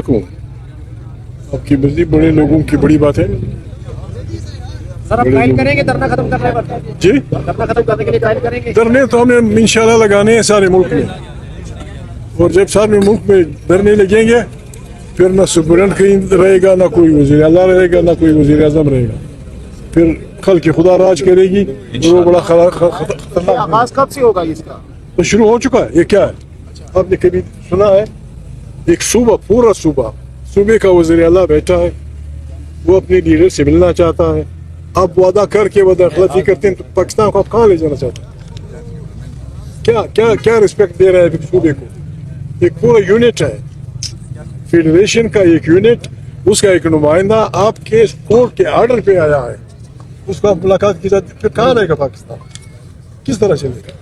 आपकी मर्जी, बड़े लोगों की बड़ी बात है। सर आप ट्रायल करेंगे धरना खत्म करने पर? जी, धरना खत्म करने के लिए ट्रायल करेंगे? धरने तो हमें इंशाल्लाह लगाने हैं सारे मुल्क में, और जब सारे मुल्क में धरने लगेंगे फिर ना सुप्रीडेंट कहीं रहेगा, ना कोई वज़ीर आला रहेगा, ना कोई वज़ीर आज़म रहेगा, फिर खल की खुदा राज करेगी। वो बड़ा खतरनाक। आगाज कब से होगा इसका? तो शुरू हो चुका है। ये क्या है, आपने कभी सुना है? एक सूबा, पूरा सूबे का वज़ीर आला बैठा है, वो अपने लीडर से मिलना चाहता है, आप वादा करके वदाखलती करते हैं, तो पाकिस्तान को आप कहाँ ले जाना चाहते हैं? क्या क्या क्या रिस्पेक्ट दे रहा है सूबे को? एक पूरा यूनिट है, फेडरेशन का एक यूनिट, उसका एक नुमाइंदा आपके कोर्ट के आर्डर पे आया है, उसको आप मुलाकात की जाती, फिर कहाँ रहेगा पाकिस्तान? किस तरह चलेगा?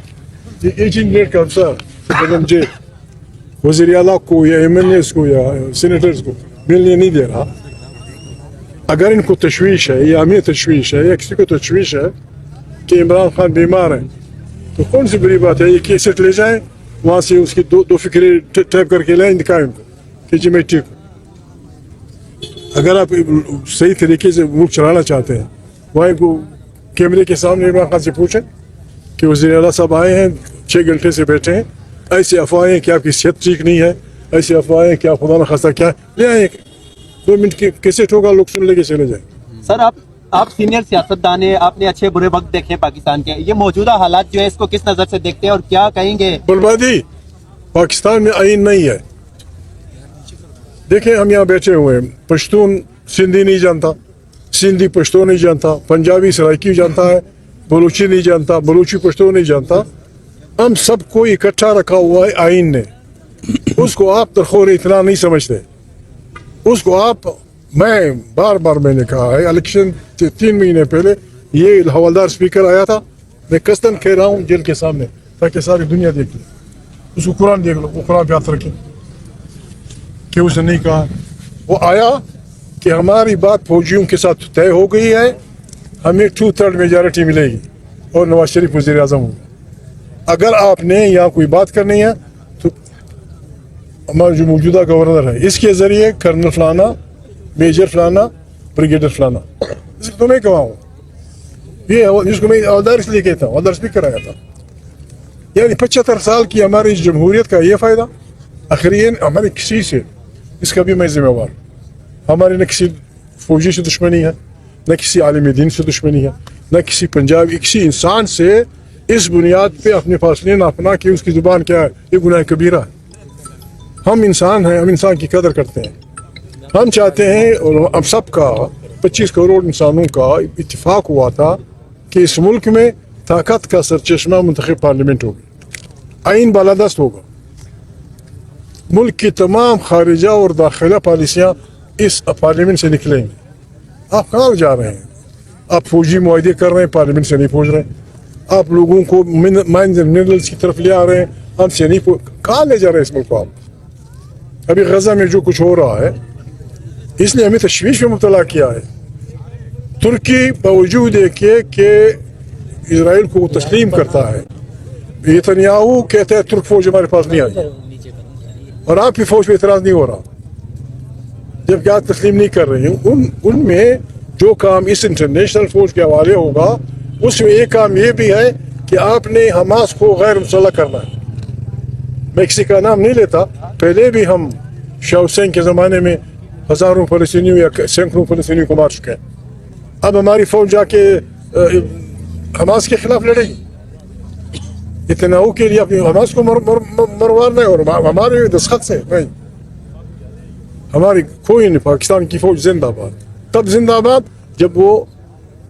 ये 18 मिनट का अफसर जे वज़ीर आला को या MLAs को या सीनेटर्स को मिलने नहीं दे रहा। अगर इनको तशवीश है या हमें तशवीश है या किसी को तशवीश है कि इमरान खान बीमार है, तो कौन सी बड़ी बात है? ये कैसेट ले जाएं, वहाँ से उसकी दो फिक्रे टाइप करके लाएं, दिखाएं उनको कि जी मैं ठीक हूँ। अगर आप सही तरीके से मुल्क चलाना चाहते हैं, वहाँ को कैमरे के सामने इमरान खान से पूछें कि वज़ीर आला साहब आए हैं, 6 घंटे से बैठे हैं, ऐसी अफवाहें कि आपकी सेहत ठीक नहीं है, ऐसी अफवाहें कि आप खुदा न खास्ता क्या ले आए, 2 मिनट की कैसेट होगा, लोग सुन लेके चले जाए। सर आप सीनियर सियासतदान हैं, आपने अच्छे बुरे वक्त देखे पाकिस्तान के, ये मौजूदा हालात जो है इसको किस नज़र से देखते हैं और क्या कहेंगे? बर्बादी, पाकिस्तान में आइन नहीं है। देखें हम यहाँ बैठे हुए हैं, पश्तून सिंधी नहीं जानता, सिंधी पश्तो नहीं जानता, पंजाबी सराइकी जानता है, बलूची नहीं जानता, बलूची पश्तो नहीं जानता। हम सबको इकट्ठा रखा हुआ है आइन ने। उसको आप दरखोर इतना नहीं समझते, उसको आप, मैं बार मैंने कहा है, इलेक्शन से 3 महीने पहले ये हवलदार स्पीकर आया था, मैं कस्तन कह रहा हूँ जेल के सामने, ताकि सारी दुनिया देख ले, उसको कुरान देख लो, वो कुरान पे हाथ रखे कि उसने नहीं कहा। वो आया कि हमारी बात फौजियों के साथ तय हो गई है, हमें 2/3 मेजॉरिटी मिलेगी और नवाज शरीफ वज़ीर आज़म होगा। अगर आपने यहाँ कोई बात करनी है तो हमारा जो मौजूदा गवर्नर है, इसके ज़रिए कर्नल फलाना, मेजर फलाना, ब्रिगेडियर फलाना, इसको तो मैं कहूँ, ये जिसको मैं हवलदार इसलिए कहता हूँ, हवलदार स्पीकर आया था। यानी 75 साल की हमारी जमहूरियत का ये फ़ायदा, आखिरीन हमारे किसी से, इसका भी मैं जिम्मेवार। हमारे न किसी फौजी से दुश्मनी है, न किसी आलिम दीन से दुश्मनी है, न किसी पंजाबी, किसी इंसान से इस बुनियाद पे अपने फासले नापना कि उसकी ज़ुबान क्या है, ये गुनाह कबीरा है। हम इंसान हैं, हम इंसान की कदर करते हैं। हम चाहते हैं, और हम सब का 25 करोड़ इंसानों का इत्तेफाक हुआ था कि इस मुल्क में ताकत का सरचश्मा मुंतखब पार्लियामेंट होगी, आइन बालादस्त होगा, मुल्क की तमाम खारिजा और दाखिला पॉलिसियाँ इस पार्लियामेंट से निकलेंगी। आप कहाँ जा रहे हैं? आप फौजी मुआहदे कर रहे हैं, पार्लियामेंट से नहीं पहुँच रहे हैं। आप लोगों को माइंस एंड मिनरल्स की तरफ ले आ रहे हैं, हमसे नहीं, कहाँ ले जा रहे हैं इस मुल्क को आप? अभी गजा में जो कुछ हो रहा है, इसलिए हमें तशवीश में मुब्तला किया है। तुर्की बावजूद है कि इजराइल को तस्लीम करता है, नेतन्याहू कहता है तुर्क फौज हमारे पास नहीं आई, और आपकी फौज पे एतराज़ नहीं हो रहा, जबकि आप तस्लीम नहीं कर रहे हैं। उनमें जो काम इस इंटरनेशनल फौज के हवाले होगा, उसमें एक काम ये भी है कि आपने हमास को गैर मुसल्लह करना है। मैं किसी का नाम नहीं लेता, पहले भी हम शाह हुसैन के ज़माने में हज़ारों फ़लस्तीनियों या सैकड़ों फ़लस्तीनियों को मार चुके हैं। अब हमारी फौज जाके हमास के खिलाफ लड़ेगी, नेतन्याहू के लिए अपनी हमास को मरवाना है, और हमारे दस्तखत से नहीं। हमारी कोई नहीं, पाकिस्तान की फौज जिंदाबाद, तब जिंदाबाद जब वो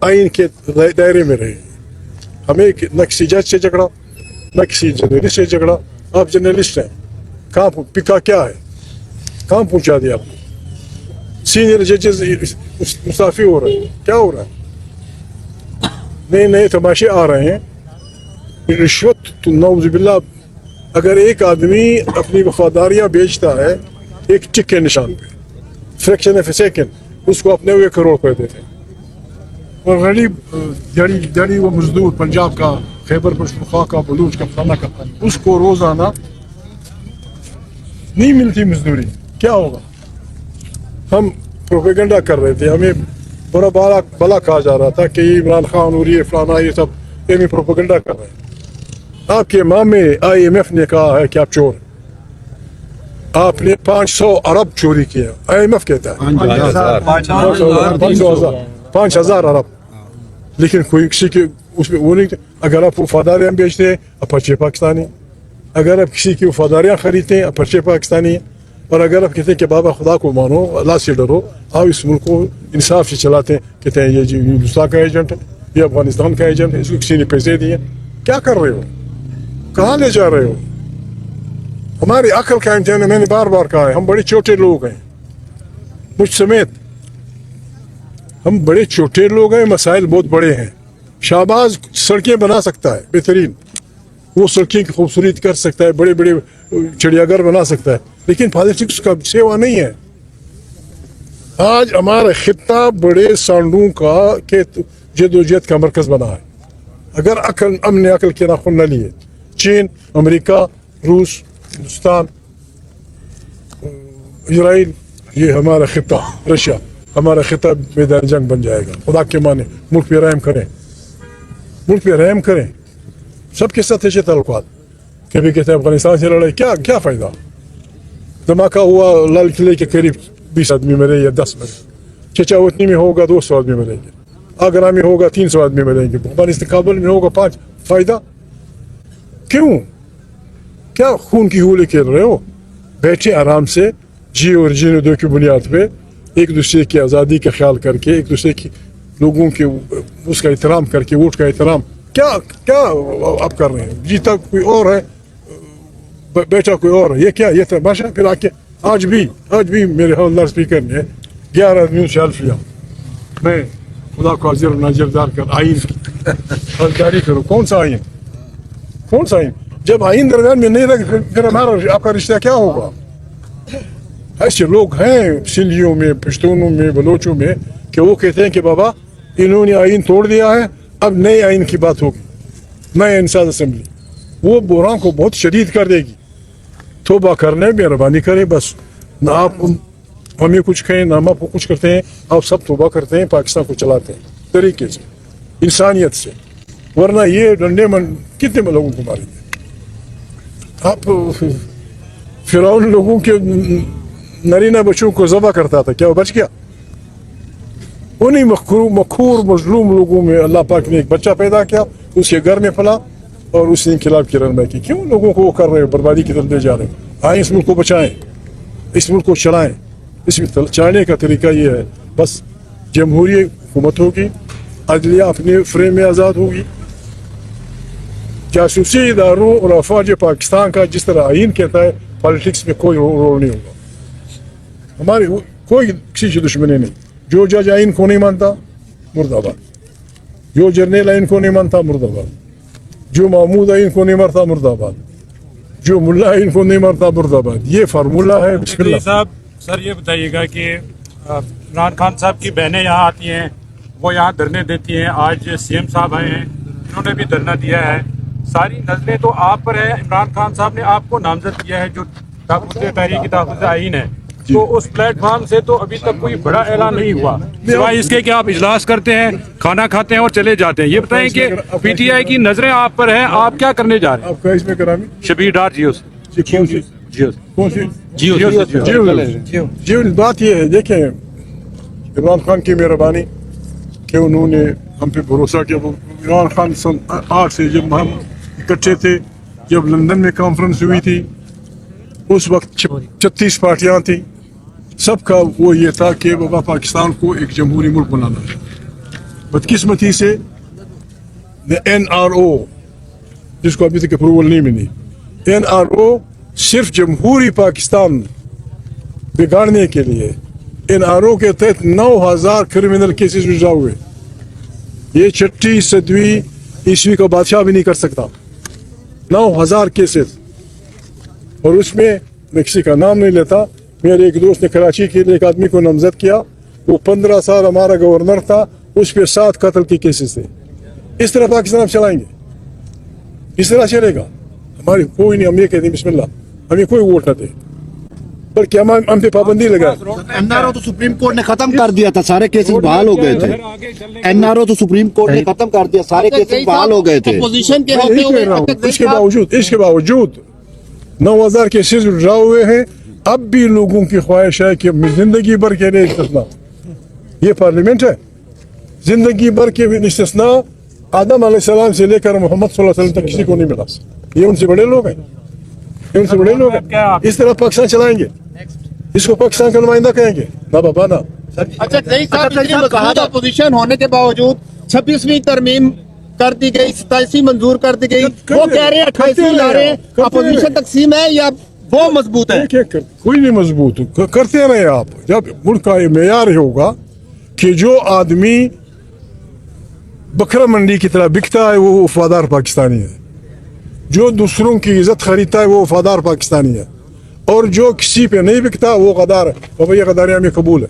आइन के दायरे में रहे। हमें न किसी जज से झगड़ा, न किसी जर्नलिस्ट से झगड़ा। आप जर्नलिस्ट हैं, कहाँ पिका क्या है, कहाँ पहुँचा दिया आपने? सीनियर जजेस मुस्ताफी हो रहे हैं, क्या हो रहा है? नए तमाशे आ रहे हैं, रिश्वत तो नौज़ुबिल्लाह। अगर एक आदमी अपनी वफादारियाँ बेचता है एक टिक के निशान पे, फ्रैक्शन ऑफ ए सेकेंड, उसको अपने 9 करोड़ रुपए देते हैं। और गरीब जड़ी वो मजदूर पंजाब का, खैबर पख्तूनख्वा का, बलूच का, फलाना का, उसको रोजाना नहीं मिलती मजदूरी, क्या होगा? हम प्रोपेगेंडा कर रहे थे, हमें बड़ा भला कहा जा रहा था कि इमरान खान और ये फलाना ये सब ये में प्रोपेगेंडा कर रहे हैं। आपके मामे IMF ने कहा है कि आप चोर हैं। आपने 500 अरब चोरी किया, IMF कहता है 5,000 अरब, लेकिन कोई किसी के उसमें वो नहीं। अगर आप वफादारियाँ बेचते हैं आप पर्चे पाकिस्तानी, अगर आप किसी की वफादारियाँ खरीदते हैं आप पर्चे पाकिस्तानी, और अगर आप कहते हैं कि बाबा खुदा को मानो, अल्लाह से डरो, आप इस मुल्क को इंसाफ से चलाते हैं, कहते हैं ये हिंदुस्तान का एजेंट है, ये अफगानिस्तान का एजेंट है, इसको किसी ने पैसे दिए। क्या कर रहे हो, कहाँ ले जा रहे हो? हमारी अकल का इम्तिहान है, मैंने बार बार कहा है, हम बड़े छोटे लोग हैं, मुझ समेत हम बड़े छोटे लोग हैं, मसाइल बहुत बड़े हैं। शाहबाज सड़कें बना सकता है बेहतरीन, वो सड़कें की खूबसूरत कर सकता है, बड़े बड़े चिड़ियाघर बना सकता है, लेकिन पॉलिटिक्स का सेवा नहीं है। आज हमारा खित्ता बड़े सांडों का के जदोजहद का मरकज बना है। अगर अकल हमने अकल के नाखून न लिए, चीन, अमेरिका, रूस, हिंदुस्तान, इजराइल, ये हमारा खित्ता, रशिया, हमारा खित्ता मैदान जंग बन जाएगा। खुदा के माने मुल्क पे रहम करें, मुल्क पे रहम करें। सबके साथ अच्छे ताल्लुकात, कभी कहते हैं अफगानिस्तान से लड़ाई, क्या क्या फ़ायदा? धमाका हुआ लाल किले के करीब 20 आदमी मरे या 10 मरे, चचावतनी में होगा 200 आदमी मरेंगे, आगरा में होगा 300 आदमी मरेंगे, अफगानिस्तान काबुल में होगा 5। फ़ायदा क्यों? क्या खून की होली खेल रहे हो? बैठे आराम से, जी और जीने दो की बुनियाद पे एक दूसरे की आज़ादी का ख्याल करके, एक दूसरे की लोगों के उसका एहतराम करके, वोट का एहतराम। क्या क्या आप कर रहे हैं? जीता कोई और है, बेटा कोई और है, ये क्या ये तमाशा? फिर आके आज भी मेरे हवलदार स्पीकर ने 11 आदमियों से हल्फ लिया, मैं खुदा को हाजिर नाजिरदार कर आइन हलदारी करो। कौन सा आइन? कौन सा आइन? जब आइन दरमियान में नहीं रहे फिर हमारा आपका रिश्ता क्या होगा? ऐसे लोग हैं सिंधियों में, पश्तूनों में, बलोचों में कि वो कहते हैं कि बाबा इन्होंने आइन तोड़ दिया है, अब नए आइन की बात होगी, नए इंसाज असेंबली, वो बुरान को बहुत शदीद कर देगी। तोबा करने मेहरबानी करें, बस ना आप हमें कुछ कहें ना हम आपको कुछ करते हैं, आप सब तोबा करते हैं, पाकिस्तान को चलाते हैं तरीके से, इंसानियत से, वरना ये डंडे मन कितने लोगों को मारेंगे आप? फिरौन लोगों के नरीना बच्चों को ज़बह करता था, क्या वो बच गया? उन्हीं मखूर मजलूम लोगों में अल्लाह पाक ने एक बच्चा पैदा किया, उसके घर में फला और उसने इनकलाब की रहनुमाई की। क्यों लोगों को वो कर रहे हो, बर्बादी की तरफ ले जा रहे हो? आए इस मुल्क को बचाएं, इस मुल्क को चलाएं। इसमें चलाने का तरीका ये है, बस जमहूरी हुकूमत होगी, अदलिया अपने फ्रेम में आज़ाद होगी, जासूसी इदारों और अफवाज पाकिस्तान का जिस तरह आइन कहता है, पॉलिटिक्स में कोई रोल नहीं होगा। हमारे कोई किसी से दुश्मनी नहीं। जो जज आइन को नहीं मानता मुर्दाबाद, जो जर्नल आइन को नहीं मानता मुर्दाबाद, जो महमूद आइन को नहीं मानता मुर्दाबाद, जो मुल्ला आइन को नहीं मानता मुर्दाबाद। ये फार्मूला है। बिस्मिल्लाह साहब, सर ये बताइएगा कि इमरान खान साहब की बहनें यहाँ आती हैं, वो यहाँ धरने देती हैं, आज CM साहब आए हैं, इन्होंने भी धरना दिया है, सारी नज़रें तो आप पर है। इमरान खान साहब ने आपको नामजद किया है जो तहरीक तहफ़्फ़ुज़ आइन है, तो उस प्लेटफॉर्म से तो अभी तक कोई बड़ा ऐलान नहीं हुआ, सिवाय इसके कि आप इजलास करते हैं, खाना खाते हैं और चले जाते हैं। ये बताएं कि PTI की नजरें आप पर हैं, आप क्या करने जा रहे हैं? आपका इसमें करामी शबीर डार जियो से। कौन सी जियो? बात ये है, देखें इमरान खान की मेहरबानी कि उन्होंने हम पे भरोसा किया। इमरान खान सन 8 से जब हम इकट्ठे थे, जब लंदन में कॉन्फ्रेंस हुई थी, उस वक्त 36 पार्टियां थी, सबका वो ये था कि बाबा पाकिस्तान को एक जमहूरी मुल्क बनाना है। बदकिस्मती से NRO, जिसको अभी तक अप्रूवल नहीं मिली, NRO सिर्फ जमहूरी पाकिस्तान बिगाड़ने के लिए NRO के तहत 9000 क्रिमिनल केसेस रिजॉल्व हुए। ये 6वीं 7वीं ईस्वी का बादशाह भी नहीं कर सकता। 9000 केसेस, और उसमें मैं किसी का नाम नहीं लेता, मेरे एक दोस्त ने कराची के लिए एक आदमी को नामजद किया, वो 15 साल हमारा गवर्नर था, उस पर 7 कत्ल के केसेस थे। इस तरह पाकिस्तान हम चलाएंगे, इस तरह चलेगा? हमारी कोई नहीं, हम ये कहते हैं बिस्मिल्लाह, हमें कोई वोट न दे, बल्कि हम पे पाबंदी लगाए। एनआरओ तो सुप्रीम कोर्ट ने खत्म कर दिया था, सारे केसेस बहाल हो गए थे। एनआरओ तो सुप्रीम कोर्ट ने खत्म कर दिया, सारे केसेस बहाल हो गए थे। अपोजिशन के मैं होते यही हुए कह रहा हूँ, अब तक इसके बावजूद 9,000 केसेस विड्रॉ हुए हैं। अब भी लोगों की ख्वाहिश है कि जिंदगी भर के लिए इस्तिस्ना, ये पार्लियामेंट है, जिंदगी भर के इस्तिस्ना आदम अलैहिस्सलाम से लेकर मोहम्मद सल्लल्लाहु अलैहि वसल्लम तक किसी को नहीं मिला। ये उनसे बड़े लोग हैं, ये उनसे बड़े लोग हैं। इस तरह पाकिस्तान चलाएंगे, इसको पाकिस्तान का नुमाइंदा कहेंगे ना बाबा ना। अच्छा कई साहब अपोजिशन होने के बावजूद 26वीं तरमीम कर दी गई, 27वीं मंजूर कर दी गई, वो कह रहे हैं 28वीं ला रहे हैं। अपोजिशन तकसीम है या वो मजबूत है? कोई नहीं मजबूत, करते रहे आप। जब मुल्क का मेयार होगा कि जो आदमी बकरा मंडी की तरह बिकता है वो वफादार पाकिस्तानी है, जो दूसरों की इज्जत खरीदता है वो वफादार पाकिस्तानी है, और जो किसी पे नहीं बिकता वो गद्दार है। बाबा ये गद्दारी हमें कबूल है।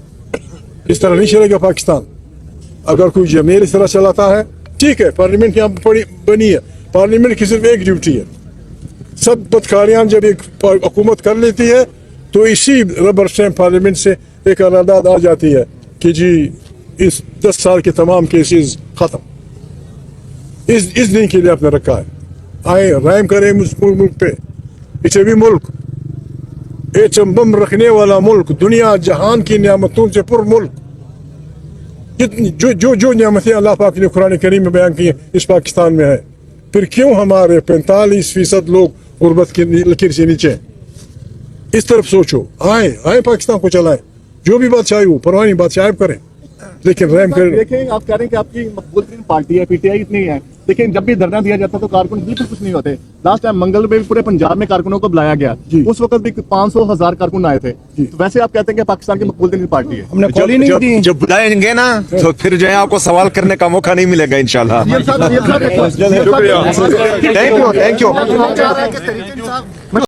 इस तरह नहीं चलेगा पाकिस्तान। अगर कोई जमीर इस तरह चलाता है, ठीक है, पार्लियामेंट यहाँ बनी है, पार्लियामेंट की सिर्फ एक ड्यूटी है, सब बदकारियां जब एक हुकूमत कर लेती है तो इसी रबर स्टैम्प पार्लियामेंट से एक करारदाद आ जाती है कि जी इस 10 साल के तमाम केसेस खत्म। इस दिन के लिए आपने रखा है। आए राइम करें मुल्क पे। इसे भी मुल्क एटम बम रखने वाला मुल्क, दुनिया जहान की नियामतों से पुर मुल्क, जितनी जो नियामतें अल्लाह पाक ने कुरान करीम में बयान की है इस पाकिस्तान में है, फिर क्यों हमारे 45% लोग गुर्बत की लकीर से नीचे हैं? इस तरफ सोचो। आए पाकिस्तान को चलाएं, जो भी बादशाही हो परवाह नहीं, बादशाह करें, लेकिन रहम करें। देखें, आप कह रहे हैं कि आपकी मकबूल तरीन पार्टी है, पीटीआई इतनी है, लेकिन जब भी धरना दिया जाता तो कारकुन बिल्कुल कुछ नहीं होते। लास्ट टाइम मंगल में भी पूरे पंजाब में कारकुनों को बुलाया गया, उस वक्त भी 500,000 कारकुन आए थे। तो वैसे आप कहते हैं कि पाकिस्तान की मकबूल तरीन पार्टी है। हमने कॉल ही नहीं दी। जब बुलाएंगे ना तो फिर जो है आपको सवाल करने का मौका नहीं मिलेगा इंशाल्लाह। शुक्रिया। Thank you.